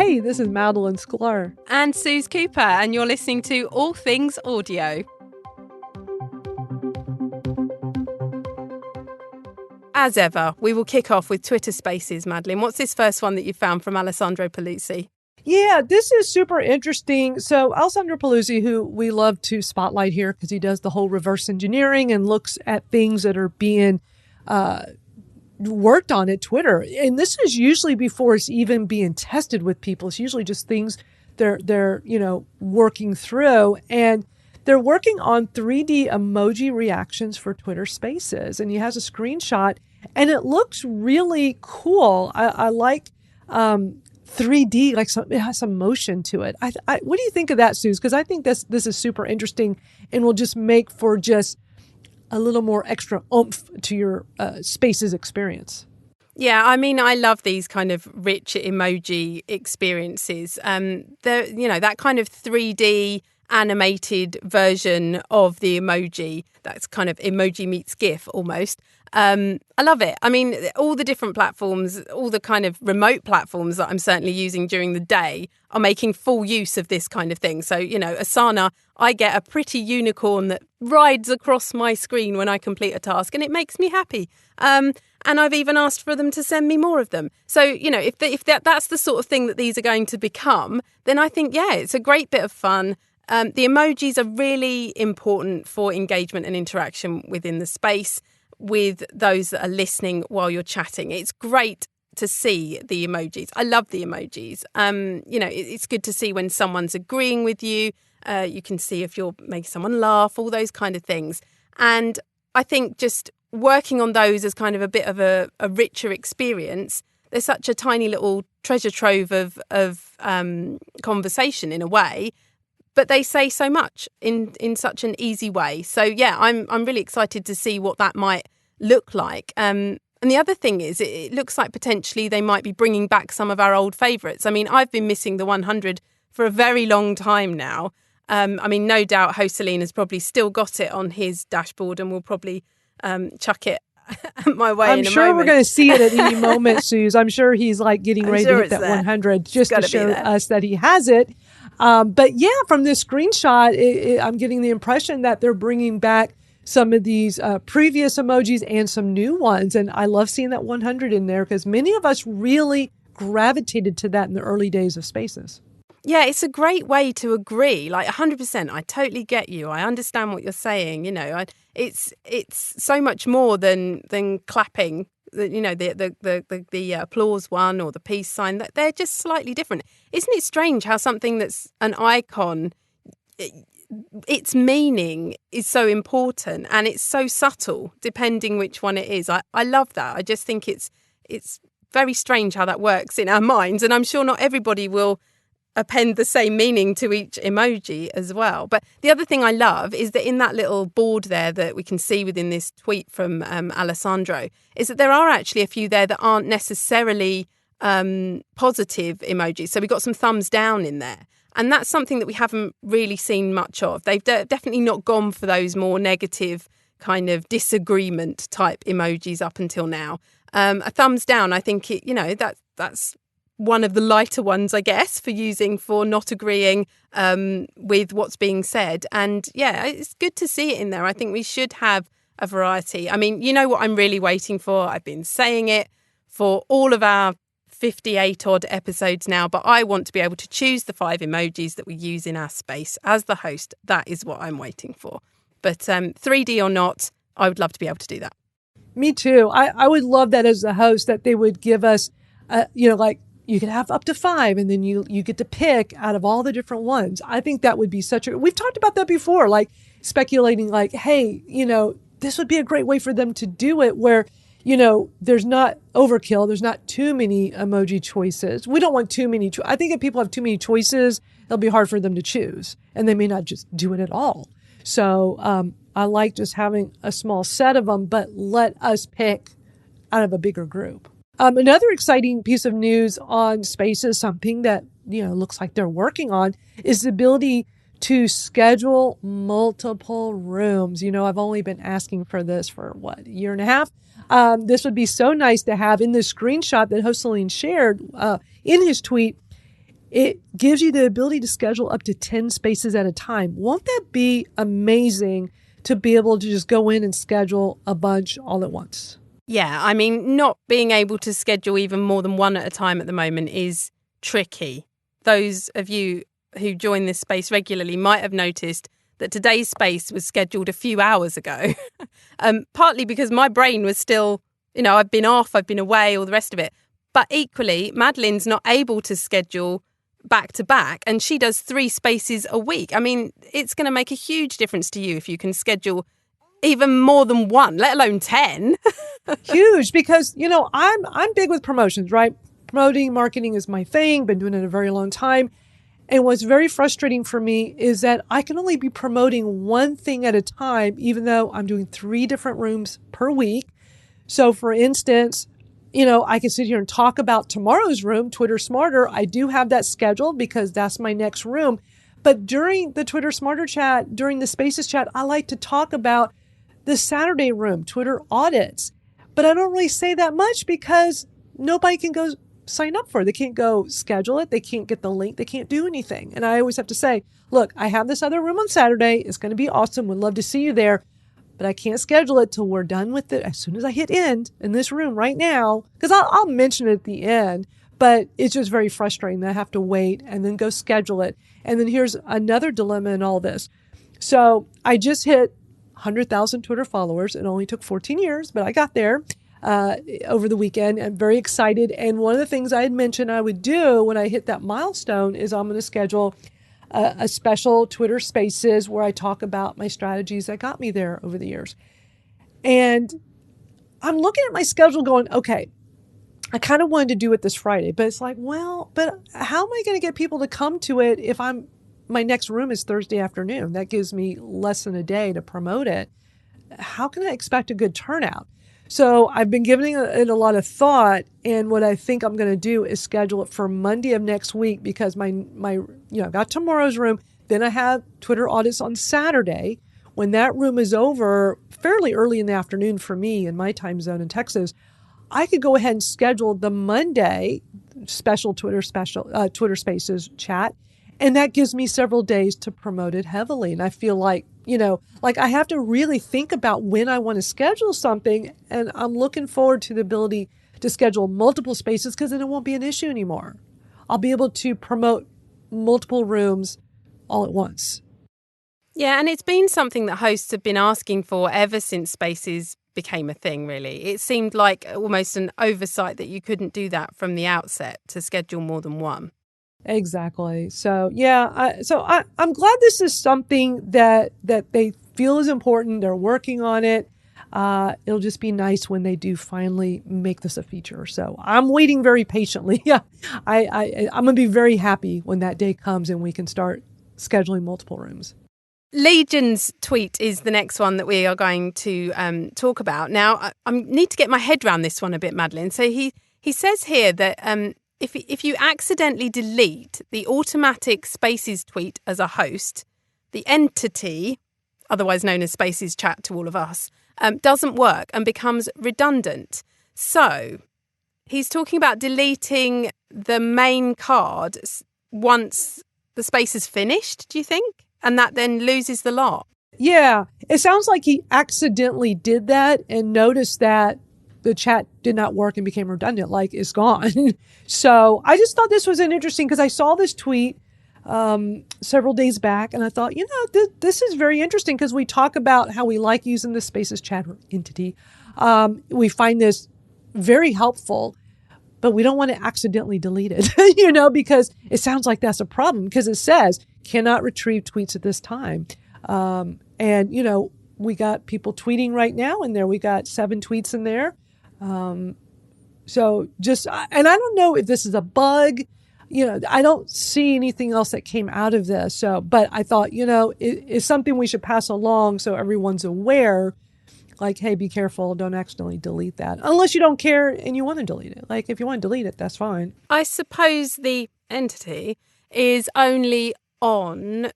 Hey, this is Madeline Sklar. And Suze Cooper, and you're listening to All Things Audio. As ever, we will kick off with Twitter Spaces, Madeline. What's this first one that you found from Alessandro Paluzzi? Yeah, this is super interesting. So Alessandro Paluzzi, who we love to spotlight here because he does the whole reverse engineering and looks at things that are being worked on at Twitter. And this is usually before it's even being tested with people. It's usually just things they're working through. And they're working on 3D emoji reactions for Twitter Spaces. And he has a screenshot, and it looks really cool. I like 3D, like it has some motion to it. What do you think of that, Suze? Because I think this is super interesting and will just make for just a little more extra oomph to your Spaces experience. Yeah, I mean, I love these kind of rich emoji experiences. That kind of 3D animated version of the emoji, that's kind of emoji meets GIF almost. I love it. I mean, all the different platforms, all the kind of remote platforms that I'm certainly using during the day are making full use of this kind of thing. So, Asana, I get a pretty unicorn that rides across my screen when I complete a task, and it makes me happy. And I've even asked for them to send me more of them. So, if that's the sort of thing that these are going to become, then I think, yeah, it's a great bit of fun. The emojis are really important for engagement and interaction within the space with those that are listening while you're chatting. It's great to see the emojis. I love the emojis. It's good to see when someone's agreeing with you. You can see if you're making someone laugh, all those kind of things. And I think just working on those as kind of a bit of a richer experience, there's such a tiny little treasure trove of conversation in a way. But they say so much in such an easy way. So, yeah, I'm really excited to see what that might look like. And the other thing is, it looks like potentially they might be bringing back some of our old favourites. I mean, I've been missing the 100 for a very long time now. No doubt Hoselin has probably still got it on his dashboard and will probably chuck it my way in a moment. I'm sure we're going to see it at any moment, Suze. I'm sure he's getting ready to hit that 100 just to show us that he has it. But yeah, from this screenshot, I'm getting the impression that they're bringing back some of these previous emojis and some new ones. And I love seeing that 100 in there because many of us really gravitated to that in the early days of Spaces. Yeah, it's a great way to agree. 100%. I totally get you. I understand what you're saying. It's so much more than clapping. The applause one or the peace sign. That they're just slightly different. Isn't it strange how something that's an icon, its meaning is so important and it's so subtle depending which one it is. I love that. I just think it's very strange how that works in our minds, and I'm sure not everybody will append the same meaning to each emoji as well. But the other thing I love is that in that little board there that we can see within this tweet from Alessandro is that there are actually a few there that aren't necessarily positive emojis. So we got some thumbs down in there. And that's something that we haven't really seen much of. They've definitely not gone for those more negative kind of disagreement type emojis up until now. A thumbs down, I think, that's one of the lighter ones, I guess, for using for not agreeing with what's being said. And yeah, it's good to see it in there. I think we should have a variety. I mean, you know what I'm really waiting for? I've been saying it for all of our 58 odd episodes now, but I want to be able to choose the 5 emojis that we use in our space. As the host, that is what I'm waiting for. But 3D or not, I would love to be able to do that. Me too. I would love that as the host, that they would give us, you could have up to 5 and then you get to pick out of all the different ones. I think that would be we've talked about that before, speculating hey, this would be a great way for them to do it where, there's not overkill. There's not too many emoji choices. We don't want too many. I think if people have too many choices, it'll be hard for them to choose and they may not just do it at all. So I like just having a small set of them, but let us pick out of a bigger group. Another exciting piece of news on Spaces, something that, looks like they're working on, is the ability to schedule multiple rooms. I've only been asking for this for a year and a half. This would be so nice to have in this screenshot that Hoselin shared in his tweet. it gives you the ability to schedule up to 10 spaces at a time. Won't that be amazing to be able to just go in and schedule a bunch all at once? Yeah, I mean, not being able to schedule even more than one at a time at the moment is tricky. Those of you who join this space regularly might have noticed that today's space was scheduled a few hours ago, partly because my brain was still, I've been off, I've been away, all the rest of it. But equally, Madeline's not able to schedule back to back, and she does 3 spaces a week. I mean, it's going to make a huge difference to you if you can schedule even more than one, let alone 10. Huge, because, I'm big with promotions, right? Promoting, marketing is my thing, been doing it a very long time. And what's very frustrating for me is that I can only be promoting one thing at a time, even though I'm doing 3 different rooms per week. So for instance, I can sit here and talk about tomorrow's room, Twitter Smarter. I do have that scheduled because that's my next room. But during the Twitter Smarter chat, during the Spaces chat, I like to talk about the Saturday room, Twitter audits. But I don't really say that much because nobody can go sign up for it. They can't go schedule it. They can't get the link. They can't do anything. And I always have to say, look, I have this other room on Saturday. It's going to be awesome. Would love to see you there. But I can't schedule it till we're done with it. As soon as I hit end in this room right now, because I'll mention it at the end, but it's just very frustrating that I have to wait and then go schedule it. And then here's another dilemma in all this. So I just hit 100,000 Twitter followers. It only took 14 years, but I got there over the weekend. I'm very excited. And one of the things I had mentioned I would do when I hit that milestone is I'm going to schedule a special Twitter Spaces where I talk about my strategies that got me there over the years. And I'm looking at my schedule going, okay, I kind of wanted to do it this Friday, but it's like, well, but how am I going to get people to come to it if my next room is Thursday afternoon? That gives me less than a day to promote it. How can I expect a good turnout? So I've been giving it a lot of thought, and what I think I'm going to do is schedule it for Monday of next week because I've got tomorrow's room. Then I have Twitter audits on Saturday. When that room is over, fairly early in the afternoon for me in my time zone in Texas, I could go ahead and schedule the Monday special Twitter Spaces chat, and that gives me several days to promote it heavily. And I feel like I have to really think about when I want to schedule something. And I'm looking forward to the ability to schedule multiple spaces because then it won't be an issue anymore. I'll be able to promote multiple rooms all at once. Yeah, and it's been something that hosts have been asking for ever since Spaces became a thing, really. It seemed like almost an oversight that you couldn't do that from the outset to schedule more than one. Exactly. So yeah, I'm glad this is something that they feel is important. They're working on it. It'll just be nice when they do finally make this a feature. So I'm waiting very patiently. Yeah, I'm gonna be very happy when that day comes and we can start scheduling multiple rooms. Legion's tweet is the next one that we are going to talk about. Now, I need to get my head around this one a bit, Madeline. So he says here that if you accidentally delete the automatic Spaces tweet as a host, the entity, otherwise known as Spaces chat to all of us, doesn't work and becomes redundant. So he's talking about deleting the main card once the space is finished, do you think? And that then loses the lot. Yeah, it sounds like he accidentally did that and noticed that the chat did not work and became redundant, like it's gone. So I just thought this was an interesting because I saw this tweet several days back and I thought, this is very interesting because we talk about how we like using the Spaces chat entity. We find this very helpful, but we don't want to accidentally delete it, because it sounds like that's a problem because it says cannot retrieve tweets at this time. And we got people tweeting right now in there. We got 7 tweets in there. So and I don't know if this is a bug, I don't see anything else that came out of this. So, but I thought, it's something we should pass along so everyone's aware, like, hey, be careful. Don't accidentally delete that unless you don't care and you want to delete it. Like if you want to delete it, that's fine. I suppose the entity is only on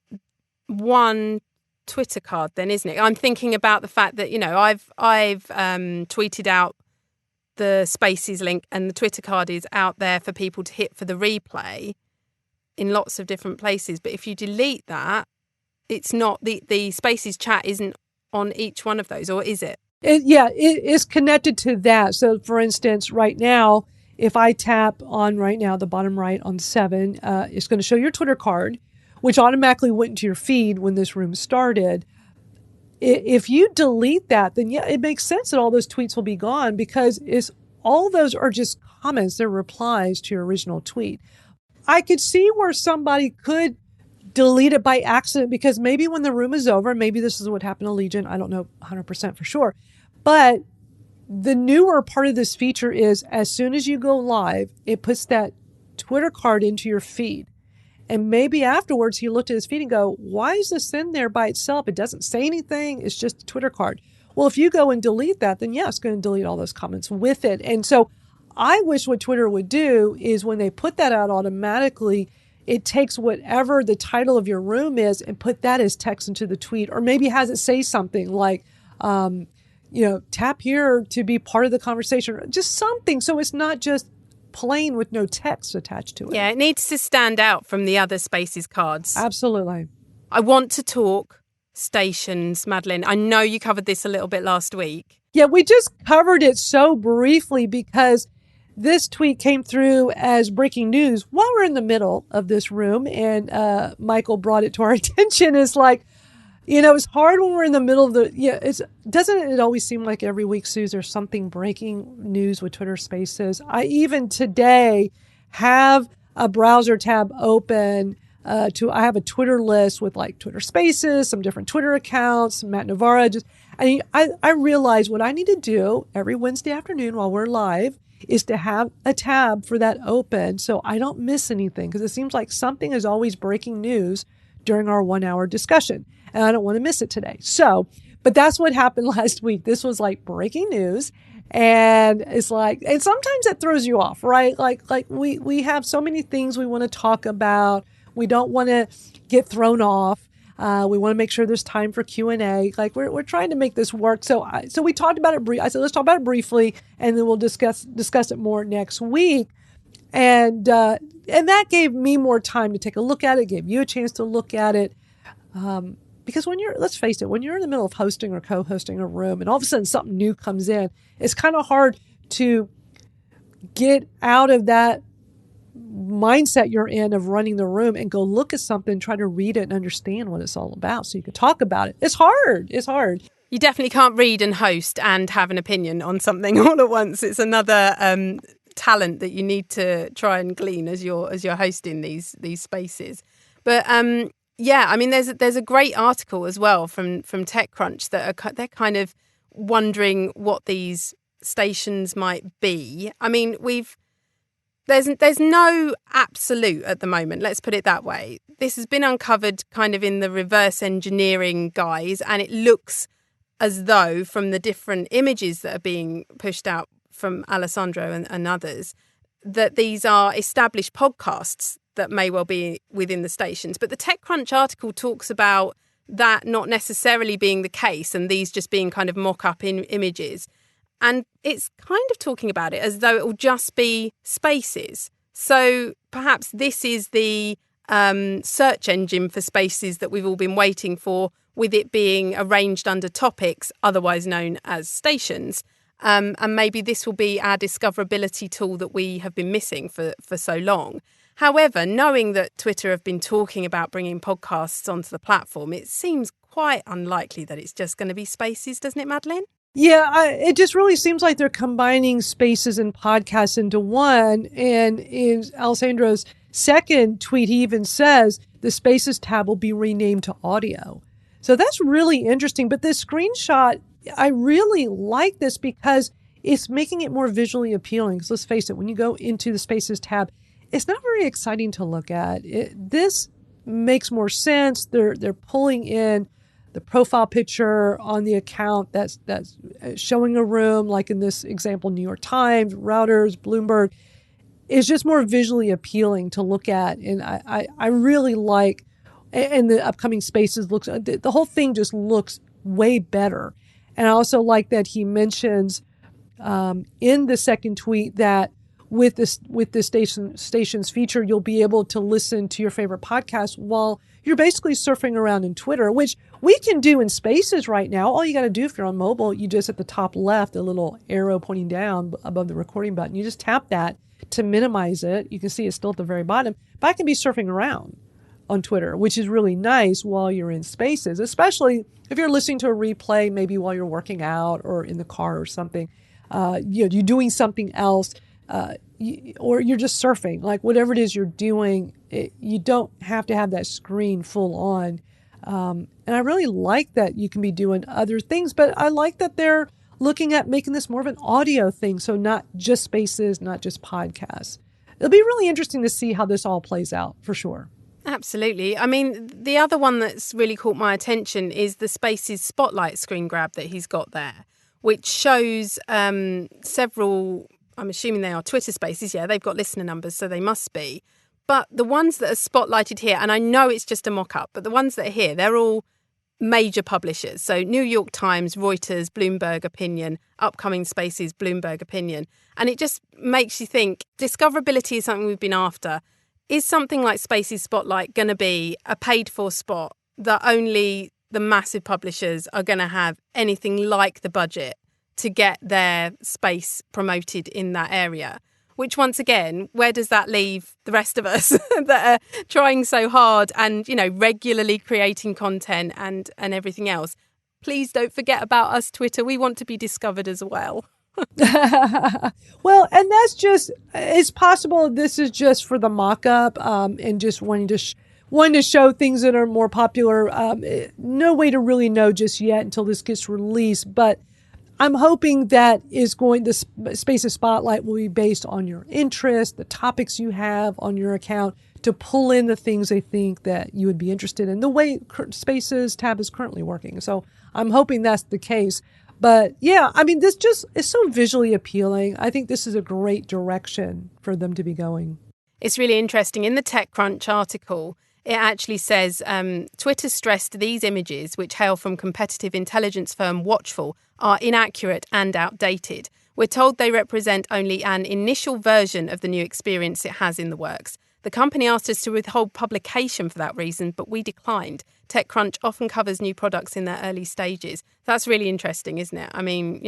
one Twitter card then, isn't it? I'm thinking about the fact that, I've tweeted out the Spaces link and the Twitter card is out there for people to hit for the replay. in lots of different places. But if you delete that, it's not the Spaces chat isn't on each one of those, or is it? It is connected to that. So, for instance, right now, if I tap on right now, the bottom right on 7, it's going to show your Twitter card, which automatically went into your feed when this room started. If you delete that, then yeah, it makes sense that all those tweets will be gone, because all those are just comments. They're replies to your original tweet. I could see where somebody could delete it by accident, because maybe when the room is over, maybe this is what happened to Legion. I don't know 100% for sure. But the newer part of this feature is, as soon as you go live, it puts that Twitter card into your feed. And maybe afterwards he looked at his feed and go, why is this in there by itself? It doesn't say anything. It's just a Twitter card. Well, if you go and delete that, then yeah, it's going to delete all those comments with it. And so I wish what Twitter would do is, when they put that out automatically, it takes whatever the title of your room is and put that as text into the tweet, or maybe has it say something like, tap here to be part of the conversation, just something. So it's not just plain with no text attached to it. Yeah, it needs to stand out from the other Spaces cards. Absolutely. I want to talk stations, Madeline. I know you covered this a little bit last week. Yeah, we just covered it so briefly because this tweet came through as breaking news while we're in the middle of this room, and Michael brought it to our attention. It's like, it's hard when we're in the middle of doesn't it always seem like every week, Suze, there's something breaking news with Twitter Spaces. I even today have a browser tab open I have a Twitter list with like Twitter Spaces, some different Twitter accounts, Matt Navarra. I realize what I need to do every Wednesday afternoon while we're live is to have a tab for that open so I don't miss anything, because it seems like something is always breaking news during our 1 hour discussion, and I don't want to miss it today. But that's what happened last week. This was like breaking news. And it's like, and sometimes it throws you off, right? Like we have so many things we want to talk about. We don't want to get thrown off. We want to make sure there's time for Q&A. Like we're trying to make this work. So we talked about it. I said, let's talk about it briefly, and then we'll discuss it more next week. And that gave me more time to take a look at it, gave you a chance to look at it. Because let's face it, when you're in the middle of hosting or co-hosting a room and all of a sudden something new comes in, it's kind of hard to get out of that mindset you're in of running the room and go look at something, try to read it and understand what it's all about so you can talk about it. It's hard. You definitely can't read and host and have an opinion on something all at once. It's another talent that you need to try and glean as you're hosting these spaces. But yeah, I mean, there's a great article as well from TechCrunch that they're kind of wondering what these stations might be. I mean, there's no absolute at the moment. Let's put it that way. This has been uncovered kind of in the reverse engineering guise, and it looks as though from the different images that are being pushed out from Alessandro and others, that these are established podcasts that may well be within the stations. But the TechCrunch article talks about that not necessarily being the case, and these just being kind of mock-up images. And it's kind of talking about it as though it will just be spaces. So perhaps this is the search engine for spaces that we've all been waiting for, with it being arranged under topics, otherwise known as stations. And maybe this will be our discoverability tool that we have been missing for so long. However, knowing that Twitter have been talking about bringing podcasts onto the platform, it seems quite unlikely that it's just going to be spaces, doesn't it, Madeline? Yeah, it just really seems like they're combining spaces and podcasts into one. And in Alessandro's second tweet, he even says the Spaces tab will be renamed to audio. So that's really interesting. But this screenshot, I really like this because it's making it more visually appealing. Because let's face it, when you go into the Spaces tab, it's not very exciting to look at. This makes more sense. They're pulling in the profile picture on the account that's showing a room, like in this example, New York Times, Reuters, Bloomberg. It's just more visually appealing to look at. And I really like, and the upcoming spaces the whole thing just looks way better. And I also like that he mentions in the second tweet that with this station's feature, you'll be able to listen to your favorite podcast while you're basically surfing around in Twitter, which we can do in Spaces right now. All you got to do if you're on mobile, you just at the top left, a little arrow pointing down above the recording button. You just tap that to minimize it. You can see it's still at the very bottom. But I can be surfing around on Twitter, which is really nice while you're in Spaces, especially if you're listening to a replay, maybe while you're working out or in the car or something. You're doing something else. Or you're just surfing, like whatever it is you're doing, you don't have to have that screen full on. And I really like that you can be doing other things, but I like that they're looking at making this more of an audio thing. So not just Spaces, not just podcasts. It'll be really interesting to see how this all plays out for sure. Absolutely. I mean, the other one that's really caught my attention is the Spaces Spotlight screen grab that he's got there, which shows several, I'm assuming they are Twitter Spaces. Yeah, they've got listener numbers, so they must be. But the ones that are spotlighted here, and I know it's just a mock-up, but the ones that are here, they're all major publishers. So New York Times, Reuters, Bloomberg Opinion, upcoming Spaces, Bloomberg Opinion. And it just makes you think discoverability is something we've been after. Is something like Spaces Spotlight going to be a paid-for spot that only the massive publishers are going to have anything like the budget to get their space promoted in that area? Which, once again, where does that leave the rest of us that are trying so hard and, regularly creating content and everything else? Please don't forget about us, Twitter. We want to be discovered as well. Well, and it's possible this is just for the mock-up and just wanting to show things that are more popular. No way to really know just yet until this gets released, but I'm hoping that the Spaces Spotlight will be based on your interest, the topics you have on your account, to pull in the things they think that you would be interested in, the way Spaces tab is currently working. So I'm hoping that's the case. But yeah, I mean, this just is so visually appealing. I think this is a great direction for them to be going. It's really interesting. In the TechCrunch article, it actually says Twitter stressed these images, which hail from competitive intelligence firm Watchful, are inaccurate and outdated. We're told they represent only an initial version of the new experience it has in the works. The company asked us to withhold publication for that reason, but we declined. TechCrunch often covers new products in their early stages. That's really interesting, isn't it? I mean,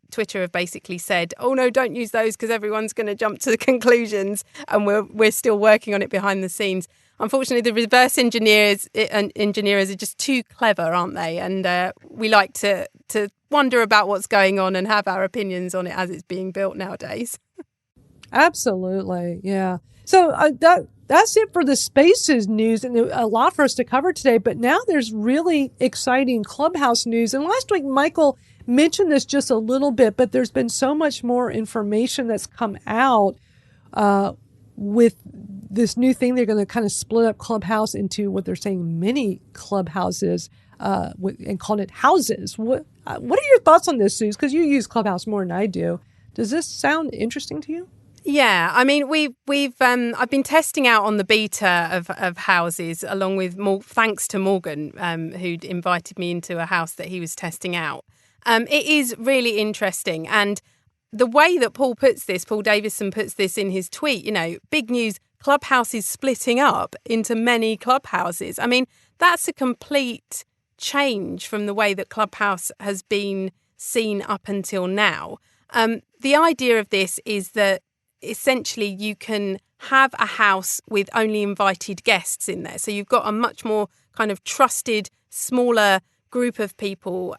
Twitter have basically said, oh no, don't use those because everyone's going to jump to the conclusions, and we're still working on it behind the scenes. Unfortunately, the reverse engineers are just too clever, aren't they? And we like to wonder about what's going on and have our opinions on it as it's being built nowadays. Absolutely, yeah. So that's it for the Spaces news, and a lot for us to cover today. But now there's really exciting Clubhouse news. And last week, Michael mentioned this just a little bit, but there's been so much more information that's come out with this new thing. They're going to kind of split up Clubhouse into what they're saying mini clubhouses and calling it houses. What are your thoughts on this, Suze? Because you use Clubhouse more than I do. Does this sound interesting to you? Yeah, I mean, I've been testing out on the beta of houses, along with thanks to Morgan, who'd invited me into a house that he was testing out. It is really interesting, and the way that Paul Davison puts this in his tweet, big news: Clubhouse is splitting up into many clubhouses. I mean, that's a complete change from the way that Clubhouse has been seen up until now. The idea of this is that essentially you can have a house with only invited guests in there. So you've got a much more kind of trusted, smaller group of people.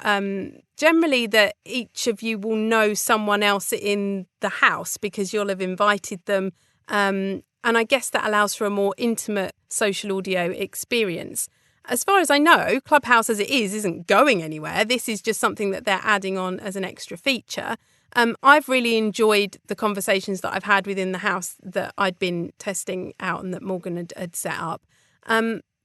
Generally that each of you will know someone else in the house because you'll have invited them. And I guess that allows for a more intimate social audio experience. As far as I know, Clubhouse as it isn't going anywhere. This is just something that they're adding on as an extra feature. I've really enjoyed the conversations that I've had within the house that I'd been testing out and that Morgan had set up.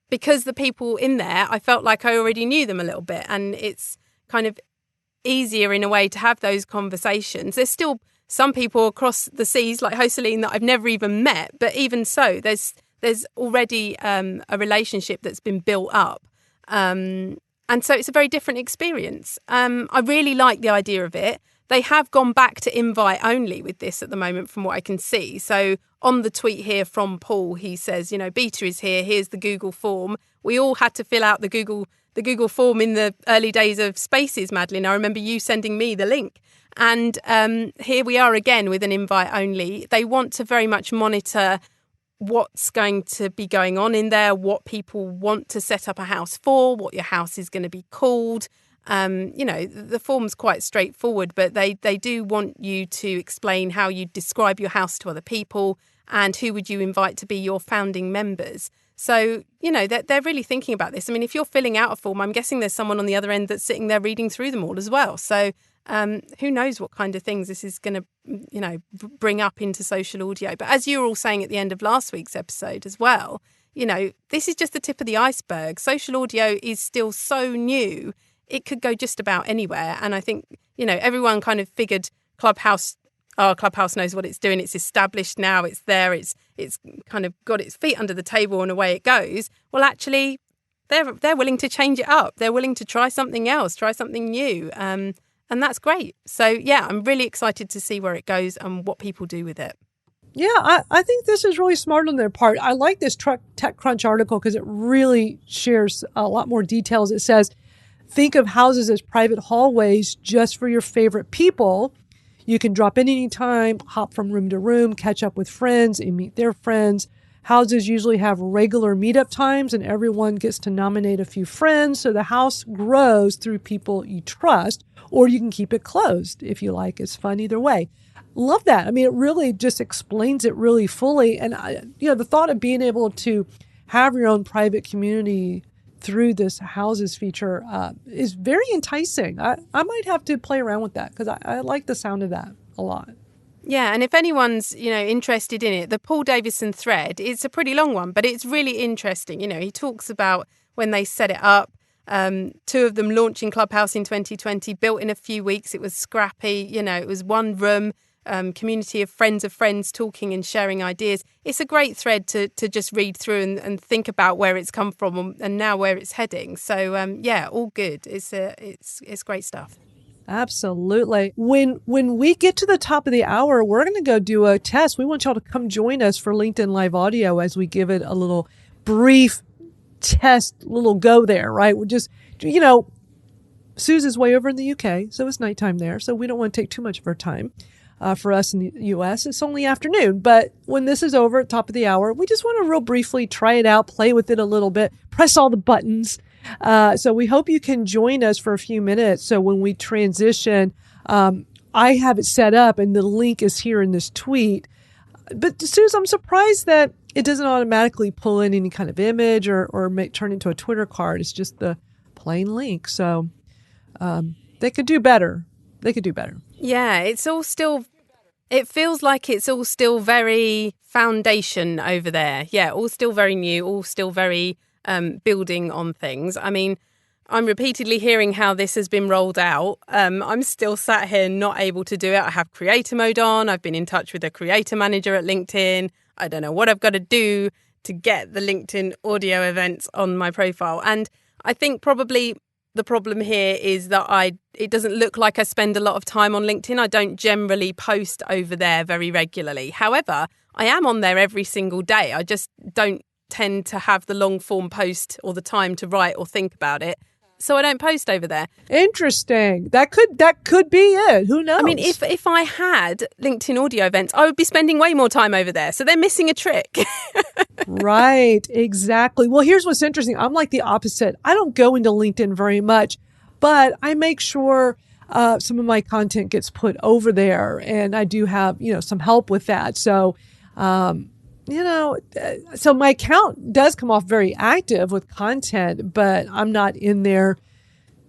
Because the people in there, I felt like I already knew them a little bit, and it's kind of easier in a way to have those conversations. There's still some people across the seas, like Jocelyn, that I've never even met, but even so, there's already a relationship that's been built up. And so it's a very different experience. I really like the idea of it. they have gone back to invite only with this at the moment, from what I can see. So on the tweet here from Paul, he says, beta is here. Here's the Google form. We all had to fill out the Google form in the early days of Spaces, Madeline. I remember you sending me the link. And here we are again with an invite only. They want to very much monitor what's going to be going on in there, what people want to set up a house for, what your house is going to be called. The form's quite straightforward, but they do want you to explain how you describe your house to other people and who would you invite to be your founding members. So, they're really thinking about this. I mean, if you're filling out a form, I'm guessing there's someone on the other end that's sitting there reading through them all as well. So who knows what kind of things this is going to, bring up into social audio. But as you were all saying at the end of last week's episode as well, this is just the tip of the iceberg. Social audio is still so new. It could go just about anywhere. And I think, everyone kind of figured Clubhouse knows what it's doing. It's established now. It's there. It's kind of got its feet under the table and away it goes. Well, actually, they're willing to change it up. They're willing to try something else, try something new. And that's great. So, yeah, I'm really excited to see where it goes and what people do with it. Yeah, I think this is really smart on their part. I like this TechCrunch article because it really shares a lot more details. It says, think of houses as private hallways just for your favorite people. You can drop in anytime, hop from room to room, catch up with friends and meet their friends. Houses usually have regular meetup times and everyone gets to nominate a few friends. So the house grows through people you trust, or you can keep it closed if you like. It's fun either way. Love that. I mean, it really just explains it really fully. And, the thought of being able to have your own private community through this houses feature is very enticing. I might have to play around with that because I like the sound of that a lot. Yeah, and if anyone's, interested in it, the Paul Davison thread, it's a pretty long one, but it's really interesting. He talks about when they set it up, two of them launching Clubhouse in 2020, built in a few weeks. It was scrappy, it was one room, community of friends talking and sharing ideas. It's a great thread to just read through and think about where it's come from and now where it's heading. So, all good. It's great stuff. Absolutely. When we get to the top of the hour, we're going to go do a test. We want y'all to come join us for LinkedIn Live Audio as we give it a little brief test, little go there, right? We're just, Suze way over in the UK, so it's nighttime there. So we don't want to take too much of her time. For us in the US, it's only afternoon. But when this is over at top of the hour, we just want to real briefly try it out, play with it a little bit, press all the buttons. So we hope you can join us for a few minutes. So when we transition, I have it set up and the link is here in this tweet. But Suze, I'm surprised that it doesn't automatically pull in any kind of image or turn into a Twitter card. It's just the plain link. So they could do better. Yeah, it feels like it's all still very foundation over there. Yeah, all still very new, all still very building on things. I mean, I'm repeatedly hearing how this has been rolled out. I'm still sat here not able to do it. I have creator mode on. I've been in touch with a creator manager at LinkedIn. I don't know what I've got to do to get the LinkedIn audio events on my profile. And I think probably the problem here is that it doesn't look like I spend a lot of time on LinkedIn. I don't generally post over there very regularly. However, I am on there every single day. I just don't tend to have the long form post or the time to write or think about it. So I don't post over there. Interesting. That could be it. Who knows? I mean, if I had LinkedIn audio events, I would be spending way more time over there. So they're missing a trick. Right. Exactly. Well, here's what's interesting. I'm like the opposite. I don't go into LinkedIn very much, but I make sure some of my content gets put over there, and I do have, some help with that. So, so my account does come off very active with content, but I'm not in there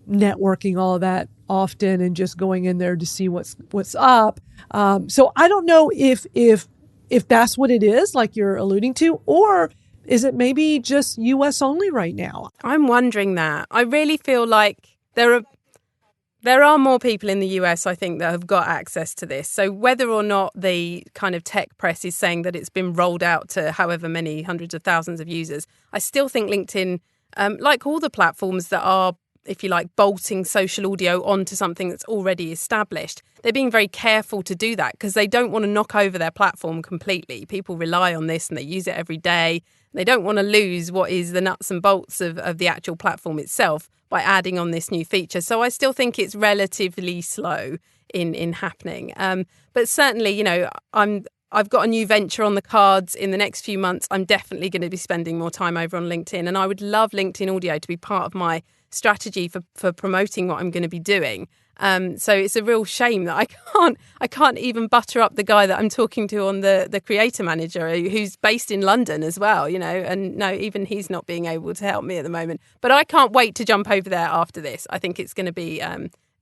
networking all of that often and just going in there to see what's up. So I don't know if that's what it is, like you're alluding to, or is it maybe just US only right now? I'm wondering that. I really feel like there are more people in the US, I think, that have got access to this. So whether or not the kind of tech press is saying that it's been rolled out to however many hundreds of thousands of users, I still think LinkedIn, like all the platforms that are if you like, bolting social audio onto something that's already established. They're being very careful to do that because they don't want to knock over their platform completely. People rely on this and they use it every day. They don't want to lose what is the nuts and bolts of the actual platform itself by adding on this new feature. So I still think it's relatively slow in happening. But certainly, you know, I've got a new venture on the cards in the next few months. I'm definitely going to be spending more time over on LinkedIn, and I would love LinkedIn Audio to be part of my strategy for promoting what I'm going to be doing. So it's a real shame that I can't even butter up the guy that I'm talking to on the creator manager, who's based in London as well, you know, and no, even he's not being able to help me at the moment. But I can't wait to jump over there after this. I think it's going to be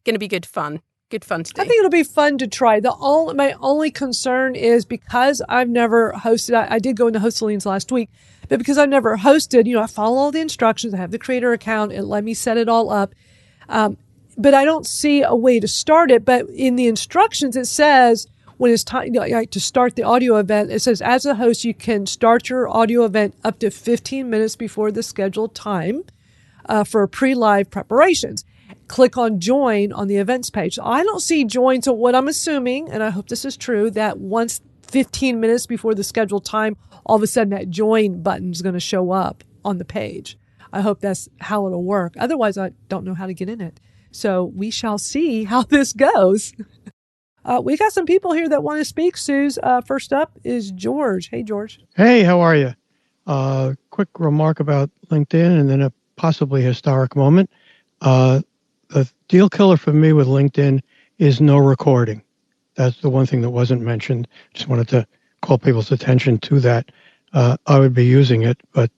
good fun. Good fun to do. I think it'll be fun to try. My only concern is because I've never hosted, I did go into Hosteline's last week, but because I've never hosted, you know, I follow all the instructions. I have the creator account. It let me set it all up. But I don't see a way to start it. But in the instructions, it says when it's time, you know, like to start the audio event, it says as a host, you can start your audio event up to 15 minutes before the scheduled time for pre-live preparations. Click on join on the events page. So I don't see join. So what I'm assuming, and I hope this is true, that once 15 minutes before the scheduled time, all of a sudden that join button is going to show up on the page. I hope that's how it'll work. Otherwise, I don't know how to get in it. So we shall see how this goes. We got some people here that want to speak. Suze, first up is George. Hey, George. Hey, how are you? Quick remark about LinkedIn and then a possibly historic moment. The deal killer for me with LinkedIn is no recording. That's the one thing that wasn't mentioned. Just wanted to call people's attention to that. I would be using it, but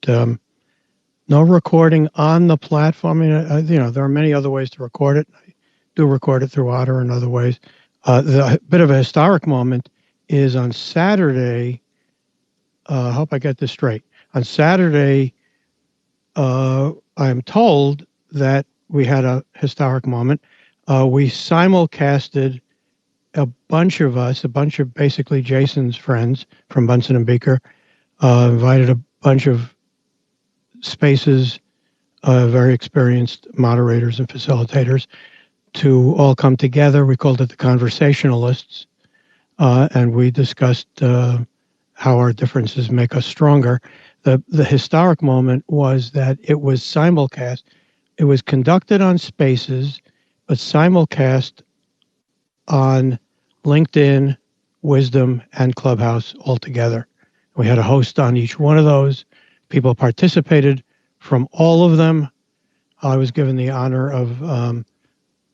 no recording on the platform. I mean, you know, there are many other ways to record it. I do record it through Otter and other ways. The bit of a historic moment is on Saturday. I hope I get this straight. On Saturday, I'm told that we had a historic moment. We simulcasted a bunch of basically Jason's friends from Bunsen and Beaker, invited a bunch of spaces, very experienced moderators and facilitators to all come together. We called it the Conversationalists, and we discussed how our differences make us stronger. The historic moment was that it was simulcast. It was conducted on Spaces, but simulcast on LinkedIn, Wisdom, and Clubhouse all together. We had a host on each one of those. People participated from all of them. I was given the honor of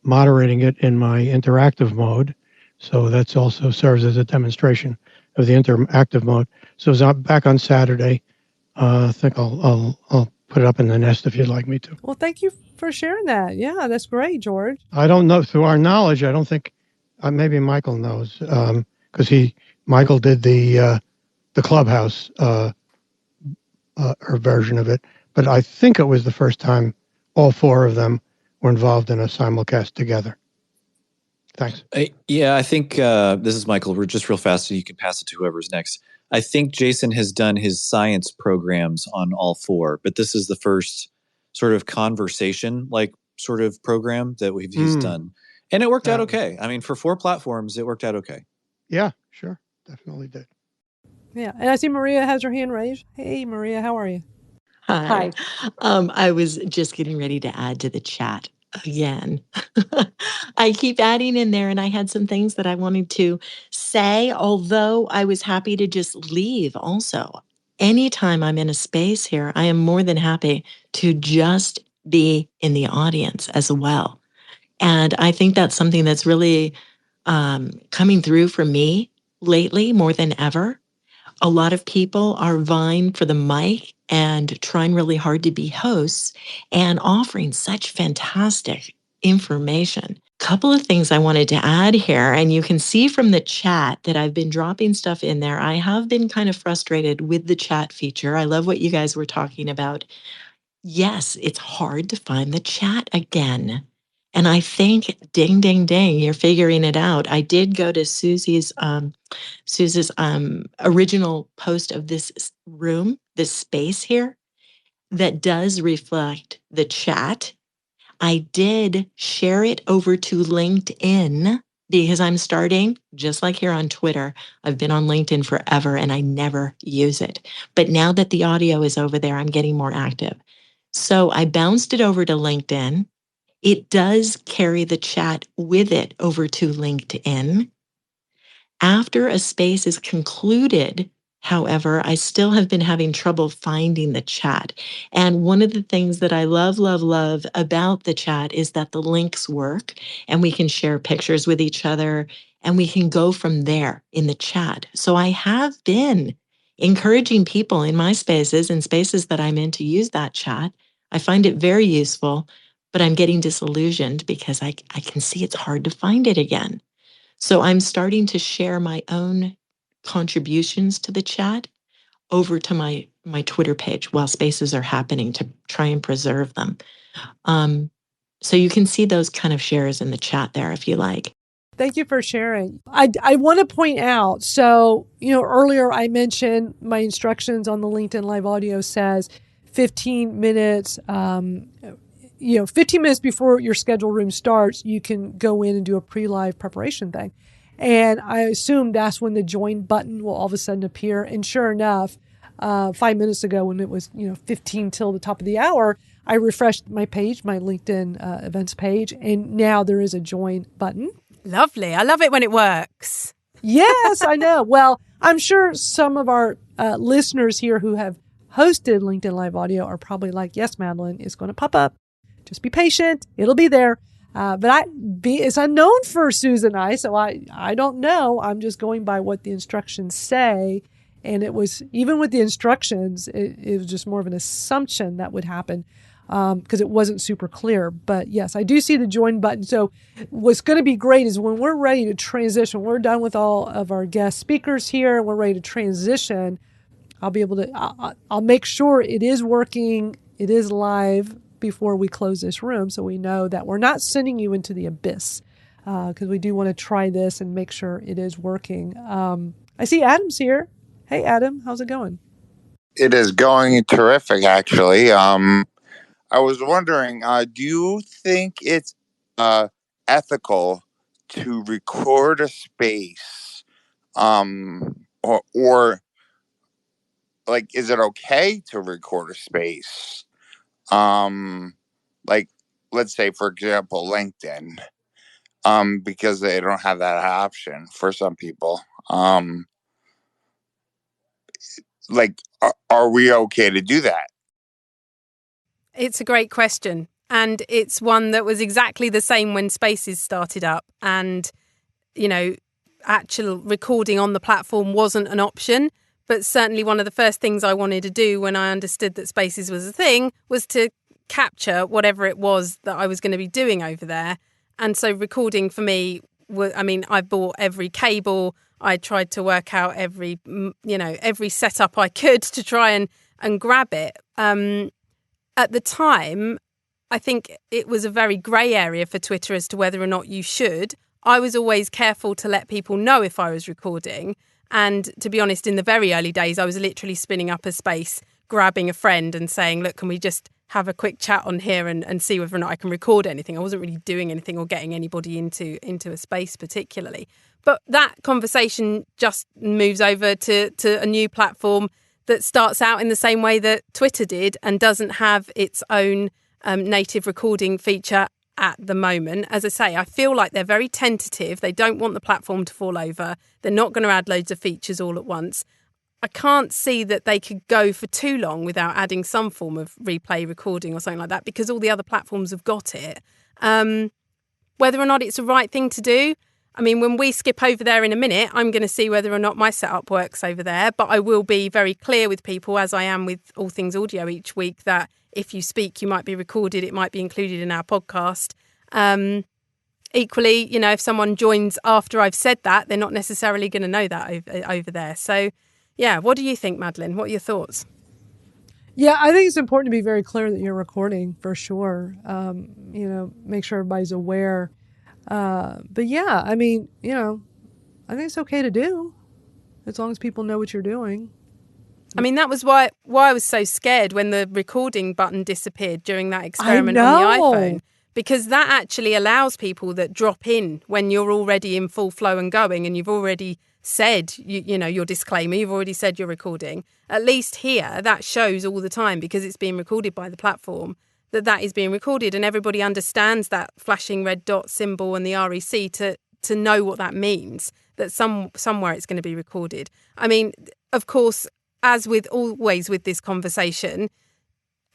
moderating it in my interactive mode. So that's also serves as a demonstration of the interactive mode. So it was back on Saturday. I think I'll put it up in the nest if you'd like me to. Well, thank you for sharing that. Yeah, that's great, George. I don't know. Through our knowledge, I don't think, maybe Michael knows, because Michael did the Clubhouse version of it. But I think it was the first time all four of them were involved in a simulcast together. Thanks. Yeah, I think this is Michael. We're just real fast so you can pass it to whoever's next. I think Jason has done his science programs on all four, but this is the first sort of conversation sort of program that he's done. And it worked out okay. I mean, for four platforms, it worked out okay. Yeah, sure. Definitely did. Yeah. And I see Maria has her hand raised. Hey, Maria, how are you? Hi. I was just getting ready to add to the chat again. I keep adding in there, and I had some things that I wanted to say, although I was happy to just leave also. Anytime I'm in a space here, I am more than happy to just be in the audience as well. And I think that's something that's really coming through for me lately more than ever. A lot of people are vying for the mic and trying really hard to be hosts and offering such fantastic information. Couple of things I wanted to add here, and you can see from the chat that I've been dropping stuff in there. I have been kind of frustrated with the chat feature. I love what you guys were talking about. Yes, it's hard to find the chat again. And I think, ding, ding, ding, you're figuring it out. I did go to Susie's original post of this room, this space here, that does reflect the chat. I did share it over to LinkedIn because I'm starting, just like here on Twitter. I've been on LinkedIn forever and I never use it. But now that the audio is over there, I'm getting more active. So I bounced it over to LinkedIn. It does carry the chat with it over to LinkedIn. After a space is concluded, however, I still have been having trouble finding the chat. And one of the things that I love, love, love about the chat is that the links work and we can share pictures with each other and we can go from there in the chat. So I have been encouraging people in my spaces and spaces that I'm in to use that chat. I find it very useful, but I'm getting disillusioned because I can see it's hard to find it again. So I'm starting to share my own contributions to the chat over to my Twitter page while spaces are happening to try and preserve them. So you can see those kind of shares in the chat there if you like. Thank you for sharing. I want to point out, so, earlier I mentioned my instructions on the LinkedIn Live audio says 15 minutes, 15 minutes before your scheduled room starts, you can go in and do a pre-live preparation thing. And I assume that's when the join button will all of a sudden appear. And sure enough, 5 minutes ago when it was, 15 till the top of the hour, I refreshed my page, my LinkedIn events page, and now there is a join button. Lovely. I love it when it works. Yes, I know. Well, I'm sure some of our listeners here who have hosted LinkedIn Live Audio are probably like, yes, Madeline, it's going to pop up. Just be patient. It'll be there. But it's unknown for Susan and I, so I don't know. I'm just going by what the instructions say. And it was, even with the instructions, it was just more of an assumption that would happen because it wasn't super clear. But yes, I do see the join button. So what's going to be great is when we're ready to transition, we're done with all of our guest speakers here, and we're ready to transition, I'll be able to, I'll make sure it is working, it is live before we close this room, so we know that we're not sending you into the abyss, because we do want to try this and make sure it is working. I see Adam's here. Hey, Adam, how's it going? It is going terrific, actually. I was wondering, do you think it's ethical to record a space, or like, is it okay to record a space? Like, let's say, for example, LinkedIn, because they don't have that option for some people. Like, are we okay to do that? It's a great question. And it's one that was exactly the same when Spaces started up. And, actual recording on the platform wasn't an option. But certainly one of the first things I wanted to do when I understood that Spaces was a thing was to capture whatever it was that I was going to be doing over there. And so recording for me, I bought every cable. I tried to work out every setup I could to try and grab it. At the time, I think it was a very grey area for Twitter as to whether or not you should. I was always careful to let people know if I was recording. And to be honest, in the very early days, I was literally spinning up a space, grabbing a friend and saying, look, can we just have a quick chat on here and see whether or not I can record anything? I wasn't really doing anything or getting anybody into a space particularly. But that conversation just moves over to a new platform that starts out in the same way that Twitter did and doesn't have its own native recording feature at the moment. As I say, I feel like they're very tentative. They don't want the platform to fall over. They're not going to add loads of features all at once. I can't see that they could go for too long without adding some form of replay recording or something like that, because all the other platforms have got it. Whether or not it's the right thing to do, when we skip over there in a minute, I'm going to see whether or not my setup works over there. But I will be very clear with people, as I am with all things audio each week, that if you speak, you might be recorded. It might be included in our podcast. Equally, if someone joins after I've said that, they're not necessarily going to know that over there. So, yeah, what do you think, Madeline? What are your thoughts? Yeah, I think it's important to be very clear that you're recording for sure. Make sure everybody's aware. But yeah, I think it's okay to do as long as people know what you're doing. That was why I was so scared when the recording button disappeared during that experiment on the iPhone, because that actually allows people that drop in when you're already in full flow and going, and you've already said, you know, your disclaimer, you've already said you're recording. At least here, that shows all the time, because it's being recorded by the platform, that is being recorded, and everybody understands that flashing red dot symbol and the REC to know what that means, that somewhere it's going to be recorded. I mean, of course, as with always with this conversation,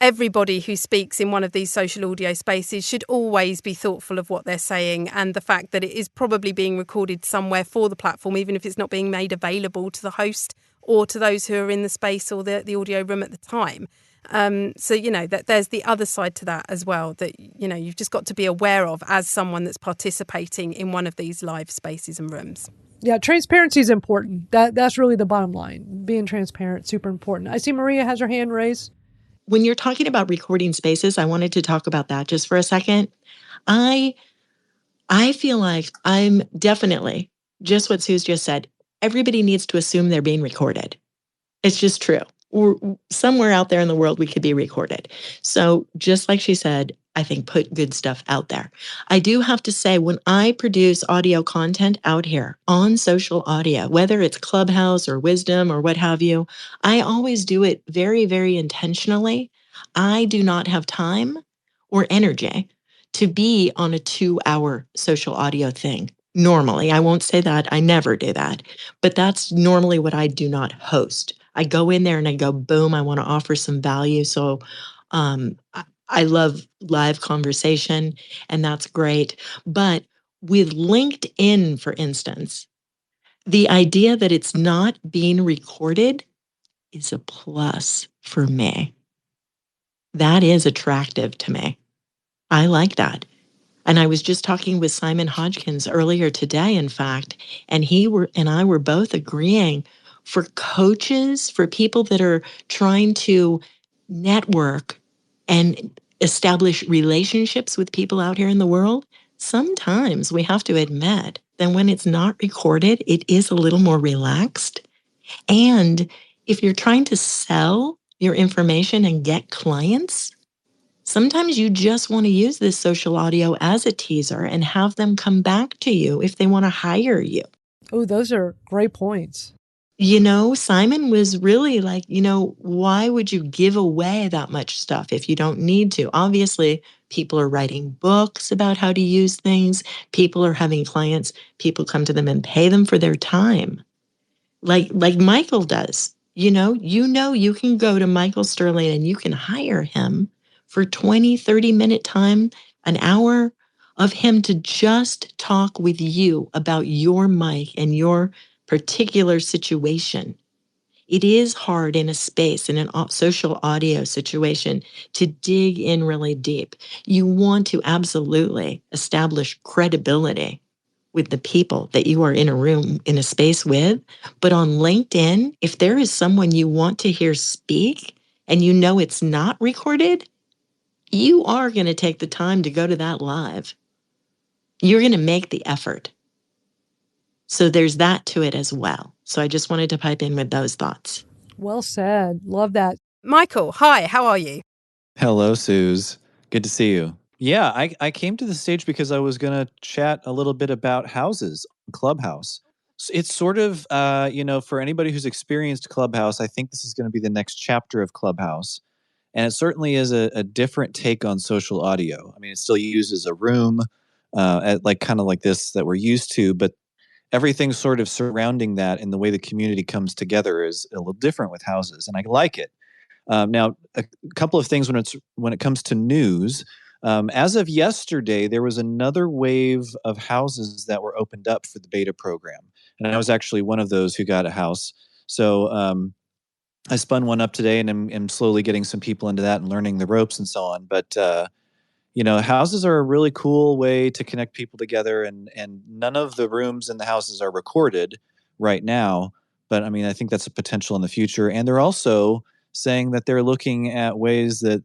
everybody who speaks in one of these social audio spaces should always be thoughtful of what they're saying, and the fact that it is probably being recorded somewhere for the platform, even if it's not being made available to the host or to those who are in the space or the audio room at the time. So, you know, that there's the other side to that as well, that, you know, you've just got to be aware of as someone that's participating in one of these live spaces and rooms. Yeah, transparency is important. That's really the bottom line. Being transparent, super important. I see Maria has her hand raised. When you're talking about recording spaces, I wanted to talk about that just for a second. I feel like I'm definitely, just what Sue's just said, everybody needs to assume they're being recorded. It's just true. Somewhere out there in the world, we could be recorded. So just like she said, I think put good stuff out there. I do have to say, when I produce audio content out here on social audio, whether it's Clubhouse or Wisdom or what have you, I always do it very, very intentionally. I do not have time or energy to be on a 2-hour social audio thing. Normally, I won't say that. I never do that. But that's normally what I do not host. I go in there and I go, boom, I want to offer some value. So I love live conversation, and that's great. But with LinkedIn, for instance, the idea that it's not being recorded is a plus for me. That is attractive to me. I like that. And I was just talking with Simon Hodgkins earlier today, in fact, and he and I were both agreeing, for coaches, for people that are trying to network and establish relationships with people out here in the world, sometimes we have to admit that when it's not recorded, it is a little more relaxed. And if you're trying to sell your information and get clients, sometimes you just want to use this social audio as a teaser and have them come back to you if they want to hire you. Oh, those are great points. You know, Simon was really like, you know, why would you give away that much stuff if you don't need to? Obviously, people are writing books about how to use things. People are having clients. People come to them and pay them for their time. Like Michael does. You know, you can go to Michael Sterling and you can hire him for 20, 30-minute time, an hour of him to just talk with you about your mic and your particular situation. It is hard in a space, in a social audio situation, to dig in really deep. You want to absolutely establish credibility with the people that you are in a room, in a space with. But on LinkedIn, if there is someone you want to hear speak and you know it's not recorded, you are going to take the time to go to that live. You're going to make the effort. So there's that to it as well. So I just wanted to pipe in with those thoughts. Well said. Love that. Michael, hi, how are you? Hello, Suze. Good to see you. Yeah, I came to the stage because I was going to chat a little bit about houses, Clubhouse. It's sort of, for anybody who's experienced Clubhouse, I think this is going to be the next chapter of Clubhouse. And it certainly is a different take on social audio. I mean, it still uses a room, kind of like this that we're used to, but everything sort of surrounding that and the way the community comes together is a little different with houses, and I like it. Now, a couple of things when it comes to news. As of yesterday, there was another wave of houses that were opened up for the beta program, and I was actually one of those who got a house. So I spun one up today, and am slowly getting some people into that and learning the ropes and so on. But houses are a really cool way to connect people together, and none of the rooms in the houses are recorded right now. But I mean, I think that's a potential in the future. And they're also saying that they're looking at ways that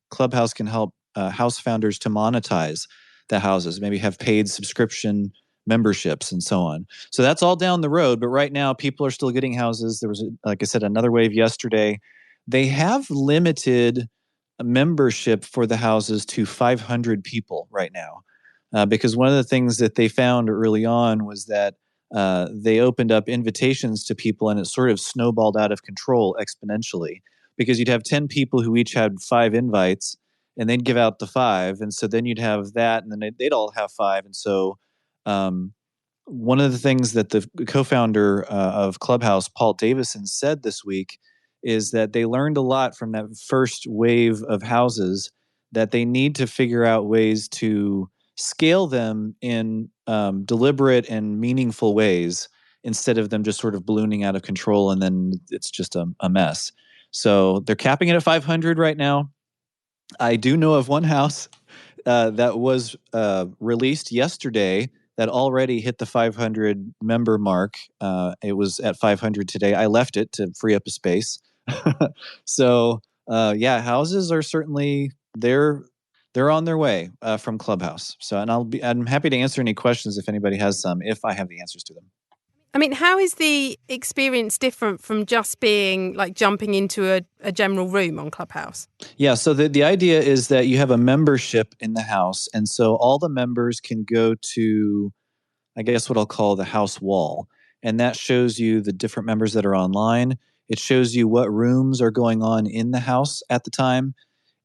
Clubhouse can help house founders to monetize the houses, maybe have paid subscription memberships and so on. So that's all down the road. But right now, people are still getting houses. There was, like I said, another wave yesterday. They have limited a membership for the houses to 500 people right now. Because one of the things that they found early on was that they opened up invitations to people, and it sort of snowballed out of control exponentially, because you'd have 10 people who each had 5 invites, and they'd give out the 5. And so then you'd have that, and then they'd all have 5. And so one of the things that the co-founder of Clubhouse, Paul Davison, said this week is that they learned a lot from that first wave of houses, that they need to figure out ways to scale them in deliberate and meaningful ways, instead of them just sort of ballooning out of control and then it's just a mess. So they're capping it at 500 right now. I do know of one house that was released yesterday that already hit the 500 member mark. It was at 500 today. I left it to free up a space. So yeah, houses are certainly they're on their way from Clubhouse. So, and I'm happy to answer any questions if anybody has some, if I have the answers to them. I mean, how is the experience different from just being like jumping into a general room on Clubhouse? Yeah, so the idea is that you have a membership in the house. And so all the members can go to, I guess, what I'll call the house wall. And that shows you the different members that are online. It shows you what rooms are going on in the house at the time.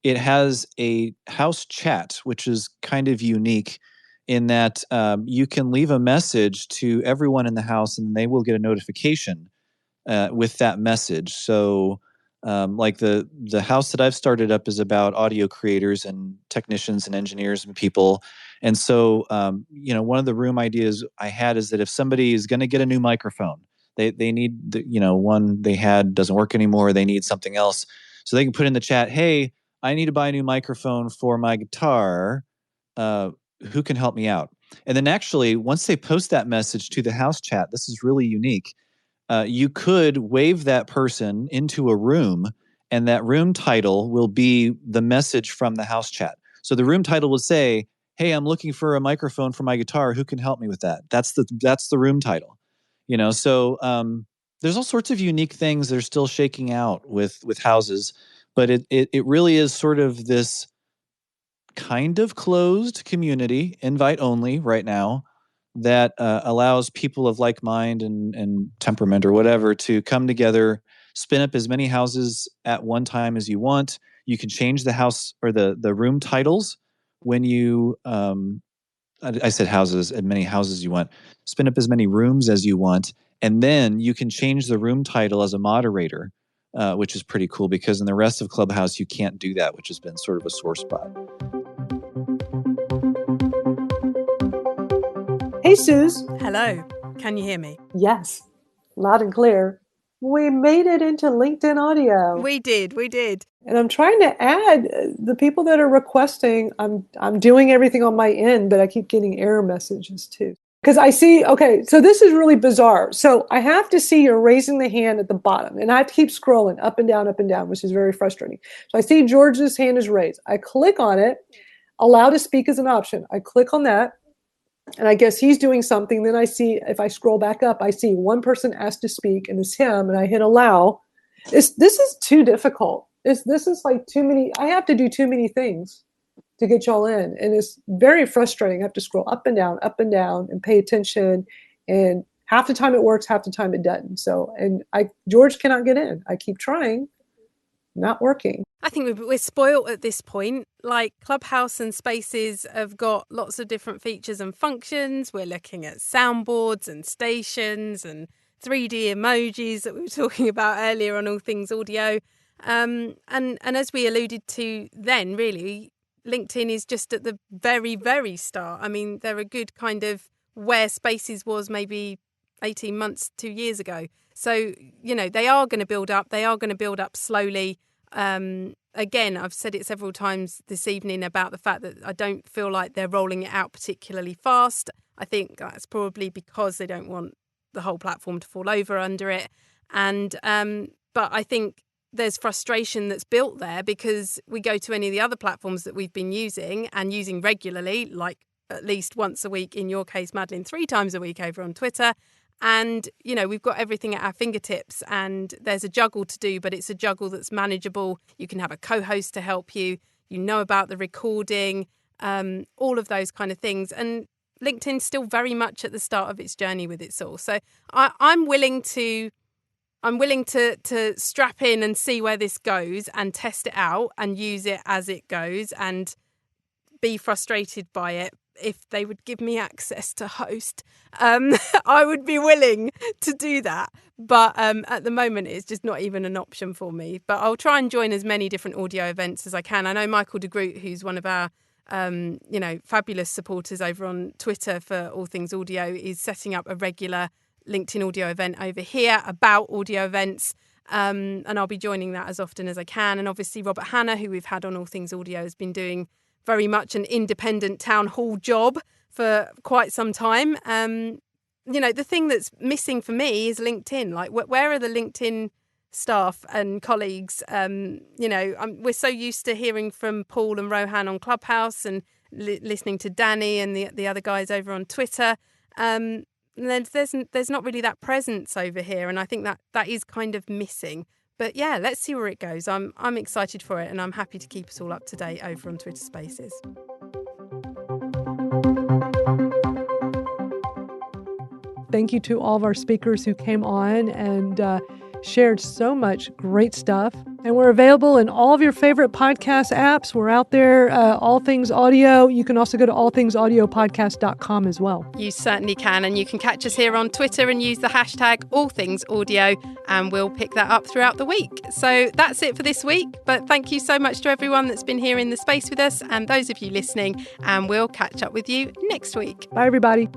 It has a house chat, which is kind of unique in that you can leave a message to everyone in the house and they will get a notification with that message. So like the house that I've started up is about audio creators and technicians and engineers and people. And so, one of the room ideas I had is that if somebody is going to get a new microphone, they need, one they had doesn't work anymore, they need something else. So they can put in the chat, hey, I need to buy a new microphone for my guitar. Who can help me out? And then actually, once they post that message to the house chat, this is really unique. You could wave that person into a room, and that room title will be the message from the house chat. So the room title will say, hey, I'm looking for a microphone for my guitar. Who can help me with that? That's the room title. So there's all sorts of unique things that are still shaking out with houses, but it really is sort of this kind of closed community, invite only right now, that allows people of like mind and temperament or whatever to come together, spin up as many houses at one time as you want. You can change the house or the room titles when you, I said houses, as many houses you want. Spin up as many rooms as you want. And then you can change the room title as a moderator, which is pretty cool, because in the rest of Clubhouse, you can't do that, which has been sort of a sore spot. Hey, Suze. Hello. Can you hear me? Yes, loud and clear. We made it into LinkedIn audio. We did. And I'm trying to add the people that are requesting. I'm doing everything on my end, but I keep getting error messages too. Because I see, okay, so this is really bizarre. So I have to see you're raising the hand at the bottom, and I have to keep scrolling up and down, which is very frustrating. So I see George's hand is raised. I click on it. Allow to speak is an option. I click on that. And I guess he's doing something. Then I see, if I scroll back up, I see one person asked to speak, and it's him, and I hit allow. This is too difficult. This is like too many. I have to do too many things to get y'all in. And it's very frustrating. I have to scroll up and down, and pay attention. And half the time it works, half the time it doesn't. So, and George cannot get in. I keep trying, not working. I think we're spoiled at this point. Like Clubhouse and Spaces have got lots of different features and functions. We're looking at soundboards and stations and 3D emojis that we were talking about earlier on All Things Audio. And as we alluded to then, really, LinkedIn is just at the very, very start. I mean, they're a good kind of where Spaces was maybe 18 months, 2 years ago. So, they are going to build up. They are going to build up slowly. Again, I've said it several times this evening about the fact that I don't feel like they're rolling it out particularly fast. I think that's probably because they don't want the whole platform to fall over under it. And but I think there's frustration that's built there because we go to any of the other platforms that we've been using and using regularly, like at least once a week, in your case, Madeline, 3 times a week over on Twitter. And, we've got everything at our fingertips, and there's a juggle to do, but it's a juggle that's manageable. You can have a co-host to help you. You know about the recording, all of those kind of things. And LinkedIn's still very much at the start of its journey with it all. So I'm willing to strap in and see where this goes and test it out and use it as it goes and be frustrated by it. If they would give me access to host, I would be willing to do that. But at the moment, it's just not even an option for me. But I'll try and join as many different audio events as I can. I know Michael de Groot, who's one of our fabulous supporters over on Twitter for all things audio, is setting up a regular LinkedIn audio event over here about audio events. And I'll be joining that as often as I can. And obviously Robert Hanna, who we've had on All Things Audio, has been doing very much an independent town hall job for quite some time. The thing that's missing for me is LinkedIn. Like, where are the LinkedIn staff and colleagues? We're so used to hearing from Paul and Rohan on Clubhouse and listening to Danny and the other guys over on Twitter. And there's not really that presence over here, and I think that is kind of missing. But yeah, let's see where it goes. I'm excited for it, and I'm happy to keep us all up to date over on Twitter Spaces. Thank you to all of our speakers who came on and shared so much great stuff. And we're available in all of your favorite podcast apps. We're out there, All Things Audio. You can also go to allthingsaudiopodcast.com as well. You certainly can. And you can catch us here on Twitter and use the hashtag AllThingsAudio, and we'll pick that up throughout the week. So that's it for this week. But thank you so much to everyone that's been here in the space with us and those of you listening. And we'll catch up with you next week. Bye, everybody.